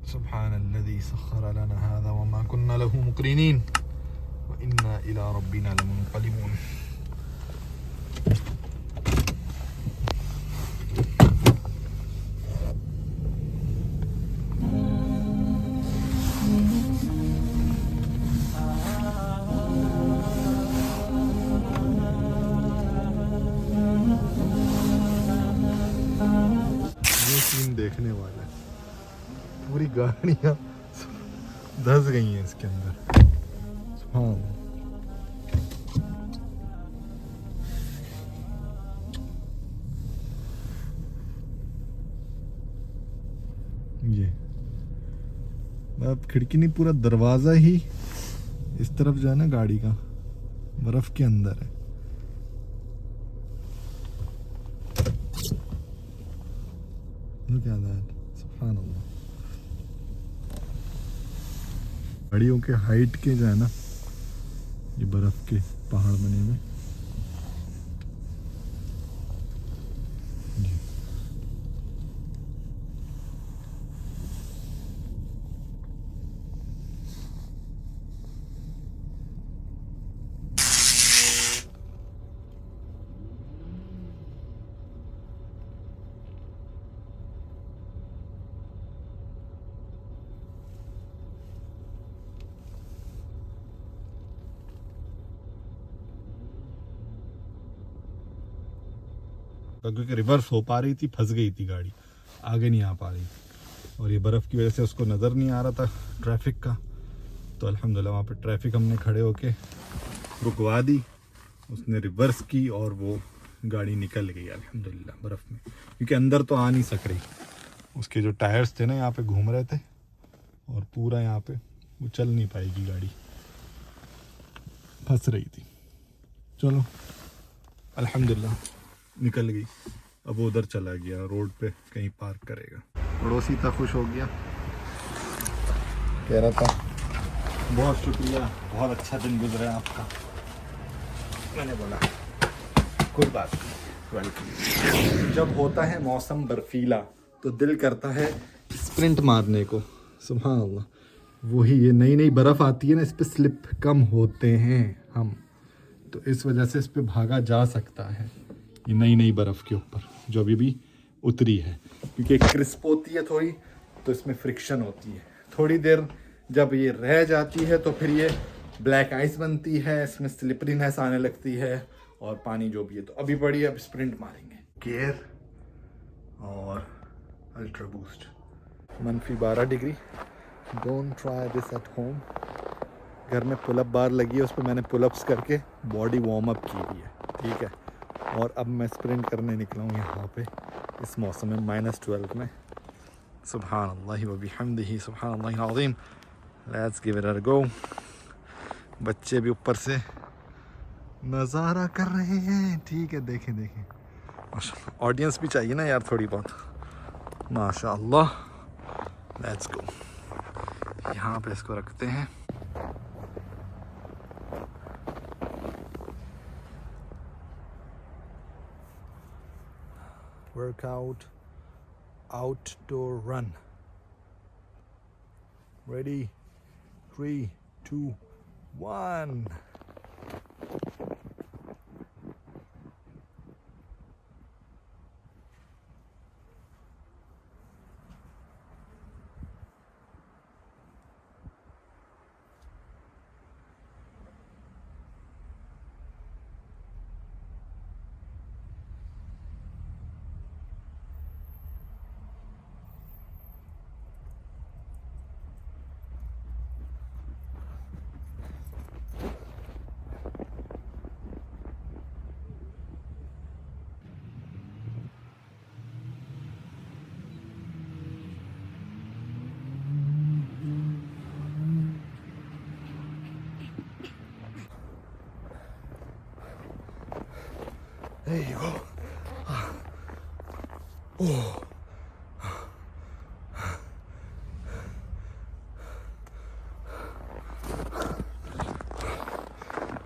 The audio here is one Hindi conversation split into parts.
सुब्हानल्लज़ी सख़्ख़र लना हाज़ा व मा कुन्ना लहू मुक़रिनीन व इन्ना इला रब्बिना लमुनक़लिबून। ये सीन देखने वाला है, पूरी गाड़ियाँ धंस गई हैं इसके अंदर। हाँ, ये अब खिड़की नहीं, पूरा दरवाजा ही इस तरफ जो है ना गाड़ी का बर्फ के अंदर है। क्या सुभान अल्लाह, गाड़ियों के हाइट के जो है ना ये बर्फ के पहाड़ बने हुए। क्योंकि रिवर्स हो पा रही थी, फंस गई थी गाड़ी, आगे नहीं आ पा रही थी और ये बर्फ़ की वजह से उसको नज़र नहीं आ रहा था ट्रैफिक का। तो अल्हम्दुलिल्लाह वहाँ पे ट्रैफिक हमने खड़े होके रुकवा दी, उसने रिवर्स की और वो गाड़ी निकल गई अल्हम्दुलिल्लाह बर्फ़ में, क्योंकि अंदर तो आ नहीं सक रही। उसके जो टायर्स थे ना यहाँ पे घूम रहे थे और पूरा यहाँ पे वो चल नहीं पाएगी गाड़ी, फंस रही थी। चलो अल्हम्दुलिल्लाह निकल गई। अब वो उधर चला गया, रोड पे कहीं पार्क करेगा। पड़ोसी था खुश हो गया, कह रहा था बहुत शुक्रिया, बहुत अच्छा दिन गुजरा आपका। मैंने बोला कोई बात नहीं, वेलकम। जब होता है मौसम बर्फीला तो दिल करता है स्प्रिंट मारने को। सुभान अल्लाह, वही ये नई नई बर्फ़ आती है ना, इस पे स्लिप कम होते हैं हम, तो इस वजह से इस पे भागा जा सकता है। ये नई नई बर्फ़ के ऊपर जो अभी भी उतरी है, क्योंकि क्रिस्प होती है थोड़ी, तो इसमें फ्रिक्शन होती है। थोड़ी देर जब ये रह जाती है तो फिर ये ब्लैक आइस बनती है, इसमें स्लिपरीनेस आने लगती है और पानी जो भी है। तो अभी बढ़िया, अब स्प्रिंट मारेंगे। केयर और ultra boost. -12 degree. Don't try this at home. घर में पुलअप बार लगी है, उस पर मैंने पुलअप्स करके बॉडी वार्म अप की हुई है, ठीक है। और अब मैं स्प्रिंट करने निकला हूँ यहाँ पे इस मौसम में -12 में। सुभान अल्लाह व बिहम्दिही सुभान अल्लाहिल अज़ीम। लेट्स गिव इट अ गो। बच्चे भी ऊपर से नज़ारा कर रहे हैं, ठीक है। देखें देखें, माशाअल्लाह। ऑडियंस भी चाहिए ना यार थोड़ी बहुत, माशाअल्लाह। Let's go. यहाँ पे इसको रखते हैं। Workout, outdoor run. Ready? 3, 2, 1. There you go. Oh.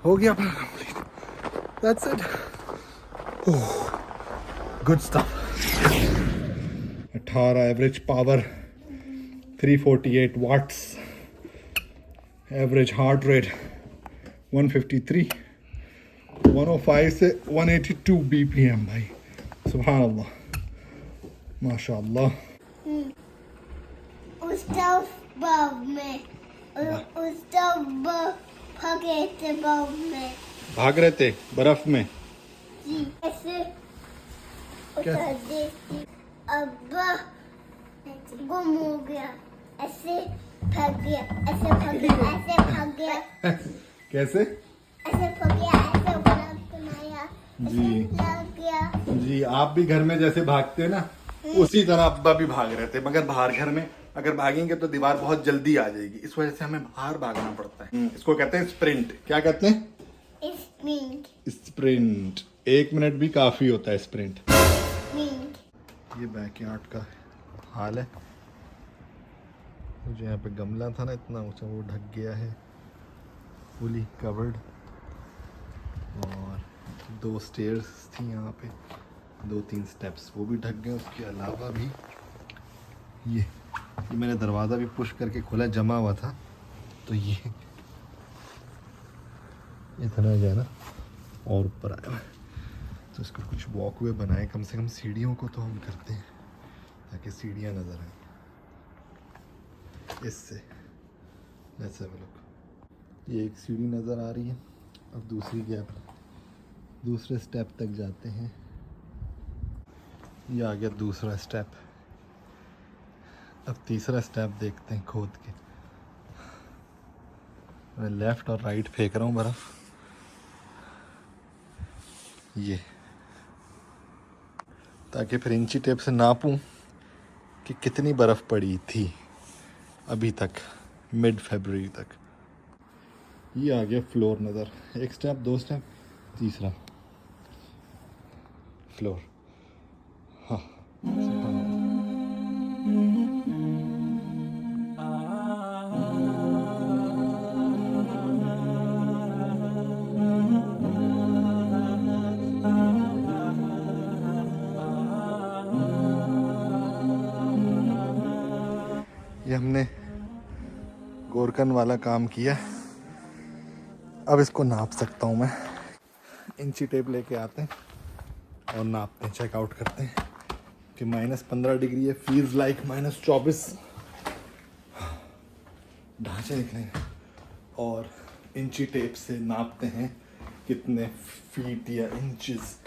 हो गया अपना complete. That's it. Oh. Good stuff. 18 average power, 348 watts, average heart rate 153, 105 से 182 BPM भाई, सुभान अल्लाह, माशाअल्लाह। उस बर्फ में भाग रहे थे बर्फ में। जी, ऐसे उतर देती, अब गुम हो गया, ऐसे भाग गया, ऐसे भाग गया, ऐसे भाग गया, कैसे? ऐसे भाग गया, ऐसे ब्लॉग बनाया, जी। ऐसे लग गया। जी, आप भी घर में जैसे भागते हैं ना, उसी तरह अब्बा भी भाग रहे थे, मगर बाहर घर में अगर भागेंगे तो दीवार बहुत जल्दी आ जाएगी, इस वजह से हमें बाहर भागना पड़ता है। इसको कहते हैं स्प्रिंट। क्या कहते हैं? स्प्रिंट। स्प्रिंट। 1 मिनट भी काफी होता है स्प्रिंट। स्प्रिंट। ये बैकयार्ड का हाल है। मुझे यहाँ पे गमला था ना इतना ऊंचा, वो ढक गया है, फुली कवर्ड। और 2 स्टेयर्स थी यहाँ पे, 2-3 स्टेप्स, वो भी ढक गए। उसके अलावा भी ये मैंने दरवाज़ा भी पुश करके खोला, जमा हुआ था, तो ये इतना जो है ना और ऊपर आया हुआ है। तो इसको कुछ वॉकवे बनाए, कम से कम सीढ़ियों को तो हम करते हैं ताकि सीढ़ियाँ नज़र आए इससे। ऐसे वो लोग, ये एक सीढ़ी नज़र आ रही है। अब दूसरी गैप, दूसरे स्टेप तक जाते हैं। ये आ गया दूसरा स्टेप। अब तीसरा स्टेप देखते हैं खोद के। मैं लेफ़्ट और राइट फेंक रहा हूँ बर्फ़, ये, ताकि फिर इंची टेप से नापूं कि कितनी बर्फ़ पड़ी थी अभी तक, मिड फरवरी तक। ये आ गया फ्लोर नज़र। 1 स्टेप, 2 स्टेप, तीसरा फ्लोर। हाँ, ये हमने गोरकन वाला काम किया। अब इसको नाप सकता हूँ मैं। इंची टेप लेके आते हैं और नापते हैं, चेकआउट करते हैं कि -15 डिग्री है, फील्स लाइक -24 ढांचे निकलेंगे। और इंची टेप से नापते हैं कितने फीट या इंचेस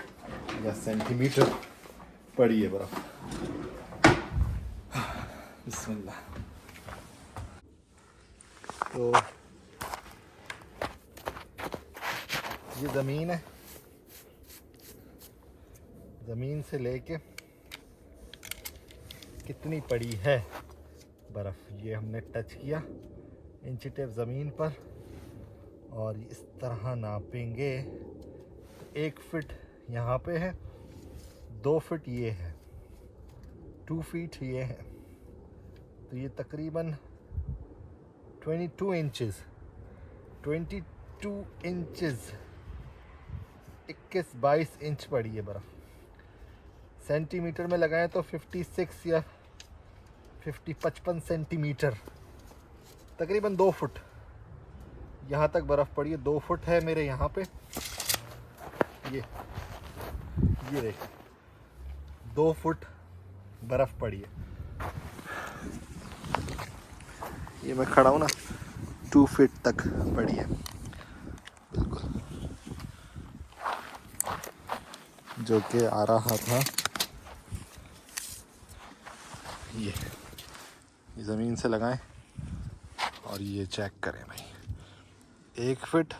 या सेंटीमीटर पड़ी है बर्फ। बिस्मिल्लाह। तो ये ज़मीन है, ज़मीन से लेके कितनी पड़ी है बर्फ़, ये हमने टच किया इंची टेप ज़मीन पर, और इस तरह नापेंगे। 1 फीट यहाँ पे है, 2 फीट ये है, 2 फीट ये है, तो ये तकरीबन 22 इंचेस, 21-22 इंच पड़ी है बर्फ़। सेंटीमीटर में लगाएं तो 56 या 55 सेंटीमीटर, तकरीबन 2 फुट यहाँ तक बर्फ़ पड़ी है। 2 फुट है मेरे यहाँ पे, ये देखिए 2 फुट बर्फ़ पड़ी है। ये मैं खड़ा हूँ ना, 2 फीट तक पड़ी है बिल्कुल, जो कि आ रहा था ये ज़मीन से लगाएं और ये चेक करें भाई, 1 फीट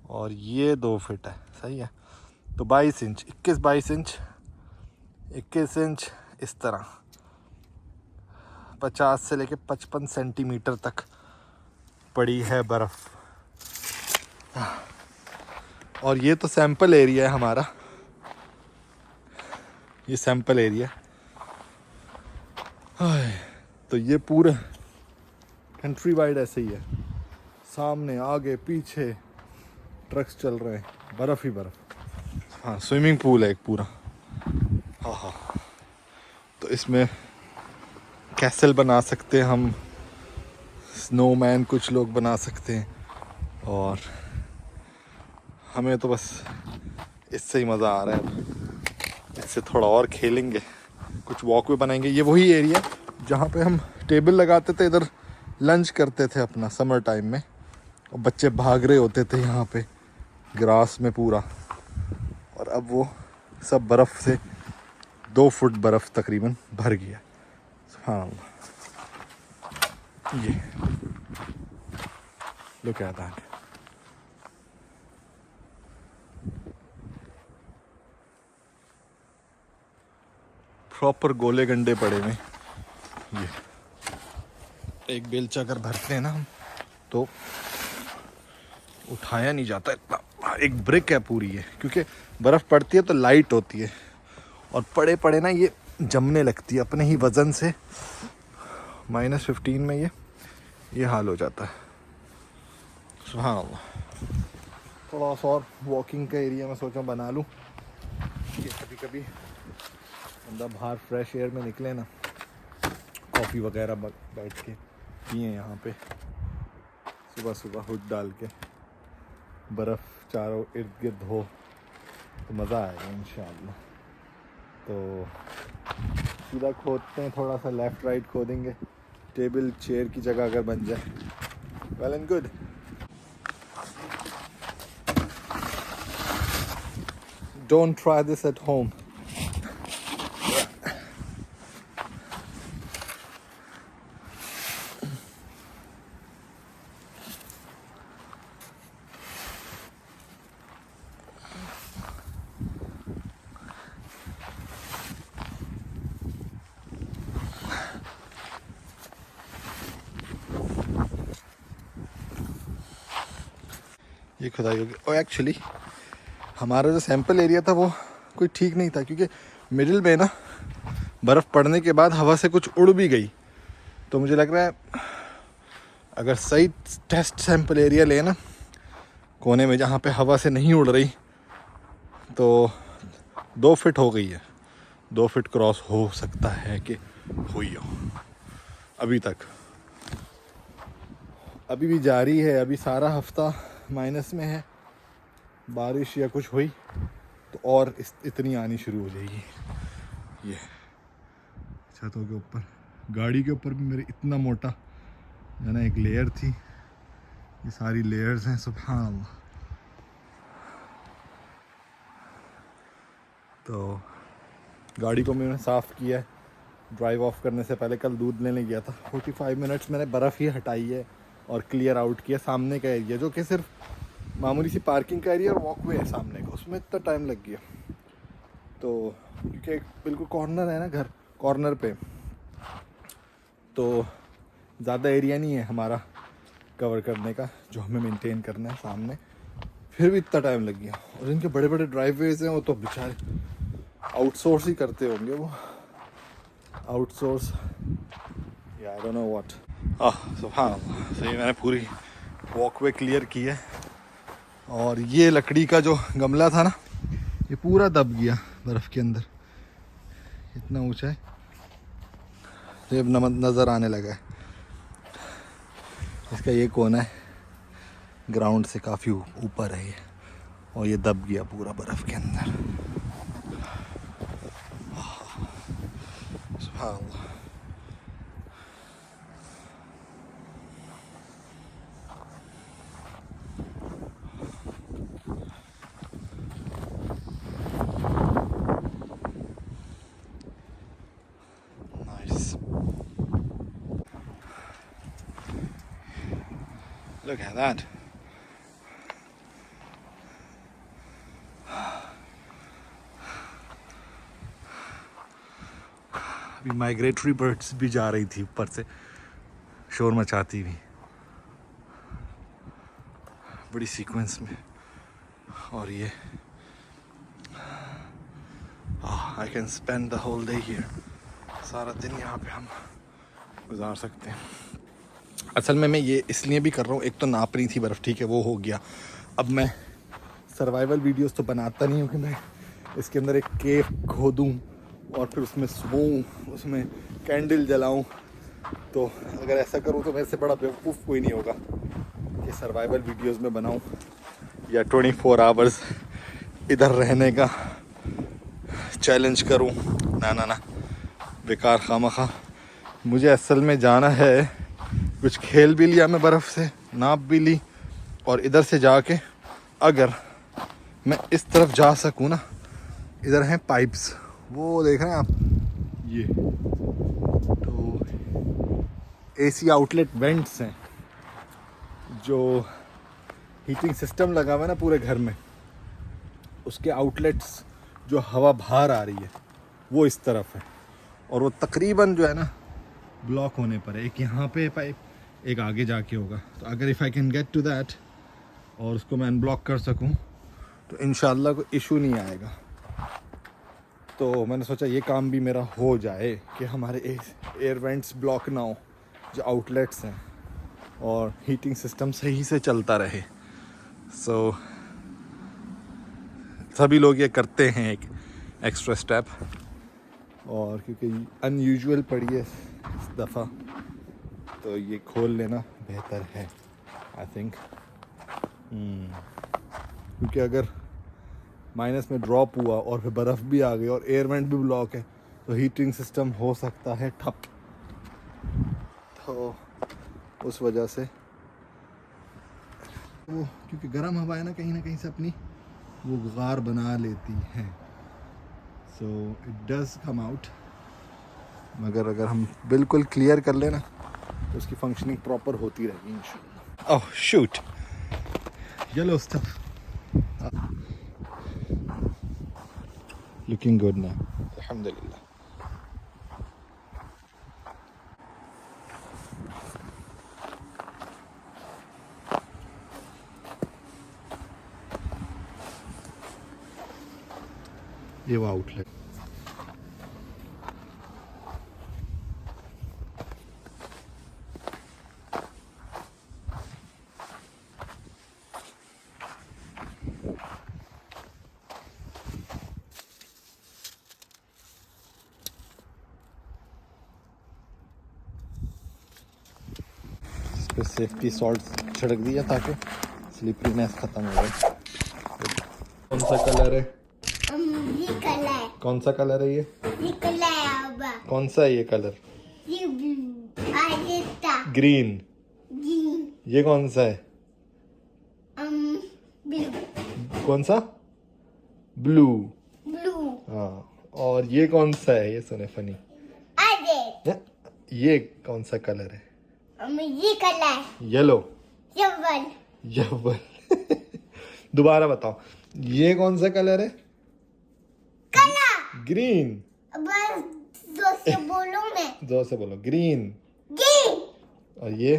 और ये 2 फीट है, सही है। तो 22 इंच, 21 इंच इस तरह 50 से लेके 55 सेंटीमीटर तक पड़ी है बर्फ़। और ये तो सैंपल एरिया है हमारा, ये सैंपल एरिया। तो ये पूरा कंट्री वाइड ऐसे ही है, सामने आगे पीछे ट्रक्स चल रहे हैं, बर्फ़ ही बर्फ़। हाँ, स्विमिंग पूल है एक पूरा। हाँ, तो इसमें कैसल बना सकते हैं हम, स्नोमैन कुछ लोग बना सकते हैं, और हमें तो बस इससे ही मज़ा आ रहा है। इससे थोड़ा और खेलेंगे, कुछ वॉकवे बनाएंगे। ये वही एरिया जहाँ पे हम टेबल लगाते थे, इधर लंच करते थे अपना समर टाइम में, और बच्चे भाग रहे होते थे यहाँ पे ग्रास में पूरा। और अब वो सब बर्फ़ से 2 फुट बर्फ़ तकरीबन भर गया। सुभान अल्लाह। ये लुक एट दैट। प्रॉपर गोले गंडे पड़े हुए। ये एक बेलचा अगर भरते हैं ना हम तो उठाया नहीं जाता इतना। एक ब्रिक है पूरी है, क्योंकि बर्फ़ पड़ती है तो लाइट होती है, और पड़े पड़े ना ये जमने लगती है अपने ही वज़न से। -15 में ये हाल हो जाता है। सुभान अल्लाह। थोड़ा सा और वॉकिंग का एरिया मैं सोचा बना लूँ, ये कभी कभी बंदा बाहर फ्रेश एयर में निकले ना, कॉफ़ी वगैरह बैठ के पिए यहाँ पे सुबह सुबह हुड डाल के, बर्फ़ चारों इर्द गिर्द हो तो मज़ा आएगा इंशाअल्लाह। तो सीधा खोदते हैं, थोड़ा सा लेफ़्ट राइट खोदेंगे, टेबल चेयर की जगह अगर बन जाए, well and good. Don't try this at home. ये खुदाई होगी। और एक्चुअली हमारा जो सैंपल एरिया था वो कोई ठीक नहीं था, क्योंकि मिडिल में ना बर्फ़ पड़ने के बाद हवा से कुछ उड़ भी गई। तो मुझे लग रहा है अगर सही टेस्ट सैंपल एरिया ले ना कोने में, जहाँ पे हवा से नहीं उड़ रही, तो 2 फीट हो गई है। 2 फीट क्रॉस हो सकता है कि हुई हो। अभी तक अभी भी जारी है, अभी सारा हफ्ता माइनस में है। बारिश या कुछ हुई तो और इतनी आनी शुरू हो जाएगी। ये छतों के ऊपर, गाड़ी के ऊपर भी मेरे इतना मोटा है ना एक लेयर थी, ये सारी लेयर्स हैं। सुभान अल्लाह। तो गाड़ी को मैंने साफ़ किया है ड्राइव ऑफ करने से पहले। कल दूध लेने गया था, 45 मिनट्स मैंने बर्फ़ ही हटाई है और क्लियर आउट किया सामने का एरिया, जो कि सिर्फ मामूली सी पार्किंग का एरिया और वॉकवे है सामने का, उसमें इतना टाइम लग गया। तो क्योंकि बिल्कुल कॉर्नर है ना घर, कॉर्नर पे, तो ज़्यादा एरिया नहीं है हमारा कवर करने का जो हमें मेंटेन करना है सामने, फिर भी इतना टाइम लग गया। और इनके बड़े बड़े ड्राइववेज हैं, वो तो बेचारे आउटसोर्स ही करते होंगे, वो आउटसोर्स या आई डोंट नो व्हाट। सुभान अल्लाह। सही, मैंने पूरी वॉकवे क्लियर की है। और ये लकड़ी का जो गमला था ना, ये पूरा दब गया बर्फ़ के अंदर, इतना ऊंचा है, तो अब नज़र आने लगा है। इसका ये कोना है ग्राउंड से काफ़ी ऊपर है ये, और ये दब गया पूरा बर्फ़ के अंदर। सुभान अल्लाह। Look at that. अभी माइग्रेटरी बर्ड्स भी जा रही थी ऊपर से शोर मचाती हुई बड़ी सीक्वेंस में। और ये I can spend the whole day here, सारा दिन यहाँ पे हम गुजार सकते हैं। असल में मैं ये इसलिए भी कर रहा हूँ, एक तो नाप रही थी बर्फ़, ठीक है वो हो गया। अब मैं सर्वाइवल वीडियोस तो बनाता नहीं हूँ कि मैं इसके अंदर एक केव खोदूँ और फिर उसमें सोऊं, उसमें कैंडल जलाऊं, तो अगर ऐसा करूँ तो मेरे से बड़ा बेवकूफ़ कोई नहीं होगा कि सर्वाइवल वीडियोस में बनाऊँ या 24 आवर्स इधर रहने का चैलेंज करूँ। ना ना ना, बेकार खामखा। मुझे असल में जाना है, कुछ खेल भी लिया मैं बर्फ़ से, नाप भी ली, और इधर से जाके अगर मैं इस तरफ जा सकूँ ना, इधर हैं पाइप्स, वो देख रहे हैं आप, ये तो एसी आउटलेट वेंट्स हैं, जो हीटिंग सिस्टम लगा हुआ है ना पूरे घर में, उसके आउटलेट्स जो हवा बाहर आ रही है वो इस तरफ है, और वो तकरीबन जो है ना ब्लॉक होने पर है। एक यहाँ पे पाइप, एक आगे जाके होगा। तो अगर if I can get to that और उसको मैं अनब्लॉक कर सकूँ तो इंशाल्लाह कोई इशू नहीं आएगा। तो मैंने सोचा ये काम भी मेरा हो जाए कि हमारे एयर वेंट्स ब्लॉक ना हो, जो आउटलेट्स हैं, और हीटिंग सिस्टम सही से चलता रहे। सो सभी लोग ये करते हैं एक एक्स्ट्रा स्टेप, और क्योंकि अनयूजुअल पड़ी है इस दफ़ा, तो ये खोल लेना बेहतर है आई थिंक। क्योंकि अगर माइनस में ड्रॉप हुआ और फिर बर्फ़ भी आ गई और एयर वेंट भी ब्लॉक है तो हीटिंग सिस्टम हो सकता है ठप। तो उस वजह से वो, क्योंकि गर्म हवा है ना कहीं से अपनी वो गार बना लेती है, so it does come out. मगर अगर हम बिल्कुल क्लियर कर लेना तो उसकी फंक्शनिंग प्रॉपर होती रहेगी इंशाल्लाह। Oh shoot, yellow stuff looking good ना, अल्हम्दुलिल्लाह। ये वो आउटलेट, इस पे सेफ्टी सॉल्ट छिड़क दिया ताकि स्लिपरीनेस ख़त्म हो जाए। कौन सा कलर है? ये कलर, कौन सा कलर है ये? ये कलर आबा, कौन सा है ये कलर? ये ब्लू, आजेता, ग्रीन। ग्रीन, ये कौन सा है? ब्लू, कौन सा? ब्लू। ब्लू, हाँ, और ये कौन सा है? ये सुने फनी, आजे, ये कौन सा कलर है? ये कलर, येलो। यवन, यवन। दोबारा बताओ, ये कौन सा कलर है? Colour, green. बस दो से बोलूं मैं, जोर से बोलो, ग्रीन। ग्रीन, और ये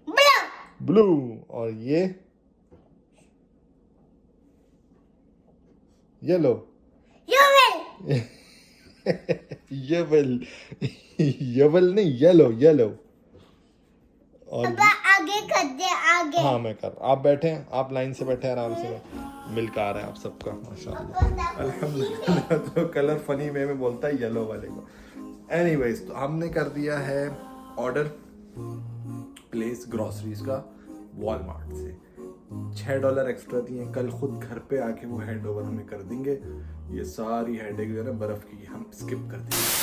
ब्लू, ब्लू। और ये येलो। यवन, यवल। यवल नहीं, येलो येलो। और अब आगे कर दे, आगे, हाँ मैं कर, आप बैठे हैं, आप लाइन से बैठे हैं आराम से, मिलकर आ रहा है आप सबका माशाल्लाह अल्हम्दुलिल्लाह। तो कलर फनी वे में बोलता है येलो वाले को। एनीवेज, तो हमने कर दिया है ऑर्डर प्लेस ग्रोसरीज का वॉलमार्ट से। $6 एक्स्ट्रा दिए, कल खुद घर पे आके वो हैंड ओवर हमें कर देंगे। ये सारी हेडेक जो है ना बर्फ की, हम स्किप कर देंगे।